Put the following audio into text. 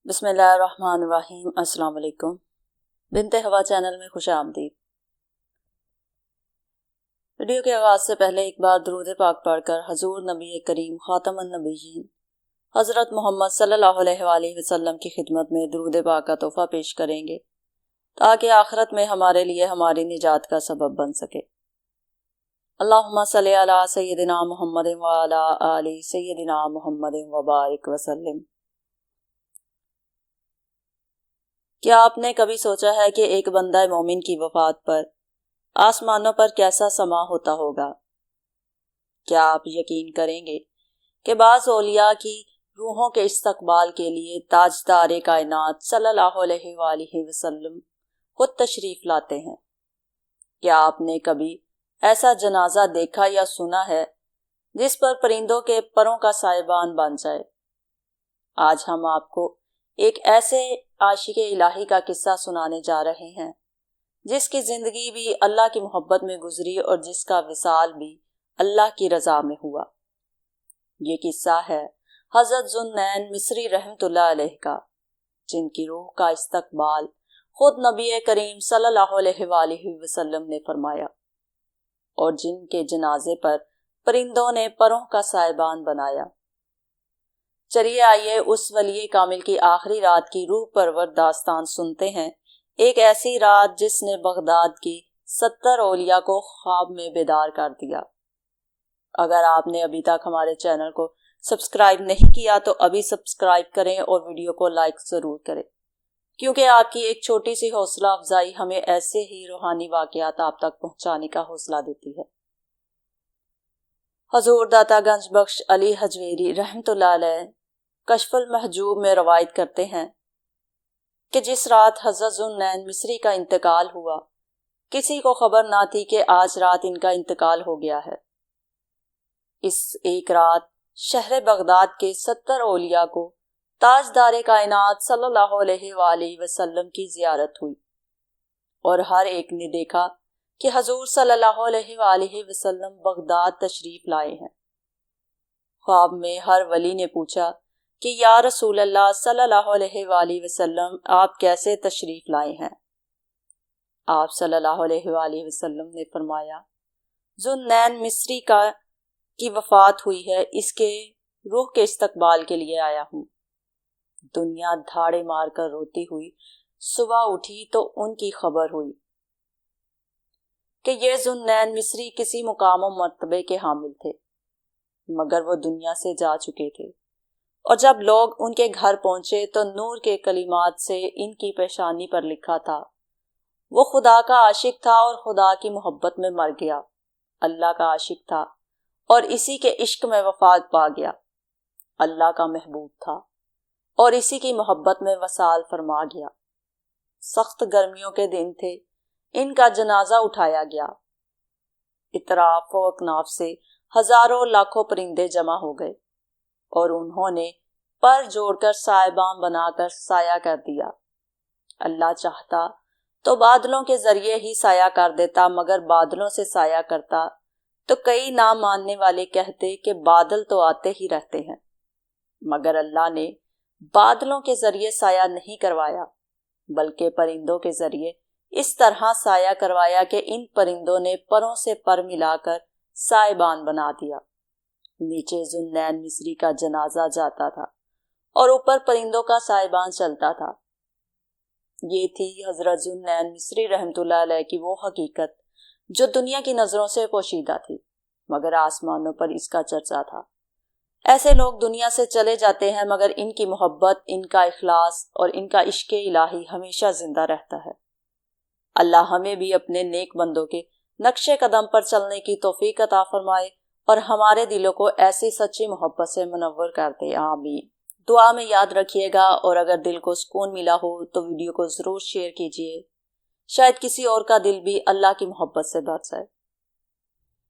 بسم اللہ الرحمن الرحیم۔ السلام علیکم۔ بنت ہوا چینل میں خوش آمدید۔ ویڈیو کے آغاز سے پہلے ایک بار درود پاک پڑھ کر حضور نبی کریم خاتم النبیین حضرت محمد صلی اللہ علیہ وآلہ وسلم کی خدمت میں درود پاک کا تحفہ پیش کریں گے تاکہ آخرت میں ہمارے لیے ہماری نجات کا سبب بن سکے۔ اللہم صلی علی سیدنا محمد وعلی آل سیدنا محمد وبارک وسلم۔ کیا آپ نے کبھی سوچا ہے کہ ایک بندہ مومن کی وفات پر آسمانوں پر کیسا سما ہوتا ہوگا؟ کیا آپ یقین کریں گے کہ بعض اولیاء کی روحوں کے استقبال کے لیے تاجدار کائنات صلی اللہ علیہ وآلہ وسلم خود تشریف لاتے ہیں؟ کیا آپ نے کبھی ایسا جنازہ دیکھا یا سنا ہے جس پر پرندوں کے پروں کا سائبان بن جائے؟ آج ہم آپ کو ایک ایسے عاشق الہی کا قصہ سنانے جا رہے ہیں جس کی زندگی بھی اللہ کی محبت میں گزری اور جس کا وصال بھی اللہ کی رضا میں ہوا۔ یہ قصہ ہے حضرت ذوالنورین مصری رحمۃ اللہ علیہ کا، جن کی روح کا استقبال خود نبی کریم صلی اللہ علیہ وآلہ وسلم نے فرمایا اور جن کے جنازے پر پرندوں نے پروں کا سائبان بنایا۔ چلیے آئیے اس ولی کامل کی آخری رات کی روح پرور داستان سنتے ہیں، ایک ایسی رات جس نے بغداد کی 70 اولیاء کو خواب میں بیدار کر دیا۔ اگر آپ نے ابھی تک ہمارے چینل کو سبسکرائب نہیں کیا تو ابھی سبسکرائب کریں اور ویڈیو کو لائک ضرور کریں، کیونکہ آپ کی ایک چھوٹی سی حوصلہ افزائی ہمیں ایسے ہی روحانی واقعات آپ تک پہنچانے کا حوصلہ دیتی ہے۔ حضور داتا گنج بخش علی حجویری رحمۃ اللہ علیہ کشف المحجوب میں روایت کرتے ہیں کہ جس رات حضرت ذوالنورین مصری کا انتقال ہوا، کسی کو خبر نہ تھی کہ آج رات ان کا انتقال ہو گیا ہے۔ اس ایک رات شہر بغداد کے 70 اولیاء کو تاجدار کائنات صلی اللہ علیہ وآلہ وسلم کی زیارت ہوئی اور ہر ایک نے دیکھا کہ حضور صلی اللہ علیہ وآلہ وسلم بغداد تشریف لائے ہیں۔ خواب میں ہر ولی نے پوچھا کہ یا رسول اللہ صلی اللہ علیہ وآلہ وسلم آپ کیسے تشریف لائے ہیں؟ آپ صلی اللہ علیہ وآلہ وسلم نے فرمایا، ذوالنورین مصری کی وفات ہوئی ہے، اس کے روح کے استقبال کے لیے آیا ہوں۔ دنیا دھاڑے مار کر روتی ہوئی صبح اٹھی تو ان کی خبر ہوئی کہ یہ ذوالنورین مصری کسی مقام و مرتبے کے حامل تھے، مگر وہ دنیا سے جا چکے تھے، اور جب لوگ ان کے گھر پہنچے تو نور کے کلمات سے ان کی پیشانی پر لکھا تھا، وہ خدا کا عاشق تھا اور خدا کی محبت میں مر گیا، اللہ کا عاشق تھا اور اسی کے عشق میں وفات پا گیا، اللہ کا محبوب تھا اور اسی کی محبت میں وصال فرما گیا۔ سخت گرمیوں کے دن تھے، ان کا جنازہ اٹھایا گیا۔ اطراف و اکناف سے ہزاروں لاکھوں پرندے جمع ہو گئے اور انہوں نے پر جوڑ کر سائبان بنا کر سایہ کر دیا۔ اللہ چاہتا تو بادلوں کے ذریعے ہی سایہ کر دیتا، مگر بادلوں سے سایہ کرتا تو کئی نہ ماننے والے کہتے کہ بادل تو آتے ہی رہتے ہیں، مگر اللہ نے بادلوں کے ذریعے سایہ نہیں کروایا بلکہ پرندوں کے ذریعے اس طرح سایہ کروایا کہ ان پرندوں نے پروں سے پر ملا کر سائبان بنا دیا۔ نیچے ذوالنورین مصری کا جنازہ جاتا تھا اور اوپر پرندوں کا سائبان چلتا تھا۔ یہ تھی حضرت ذوالنورین مصری رحمۃ اللہ علیہ کی وہ حقیقت جو دنیا کی نظروں سے پوشیدہ تھی، مگر آسمانوں پر اس کا چرچا تھا۔ ایسے لوگ دنیا سے چلے جاتے ہیں مگر ان کی محبت، ان کا اخلاص اور ان کا عشق الہی ہمیشہ زندہ رہتا ہے۔ اللہ ہمیں بھی اپنے نیک بندوں کے نقش قدم پر چلنے کی توفیق عطا فرمائے اور ہمارے دلوں کو ایسی سچی محبت سے منور کر دے، آمین۔ دعا میں یاد رکھیے گا، اور اگر دل کو سکون ملا ہو تو ویڈیو کو ضرور شیئر کیجیے، شاید کسی اور کا دل بھی اللہ کی محبت سے بھر جائے۔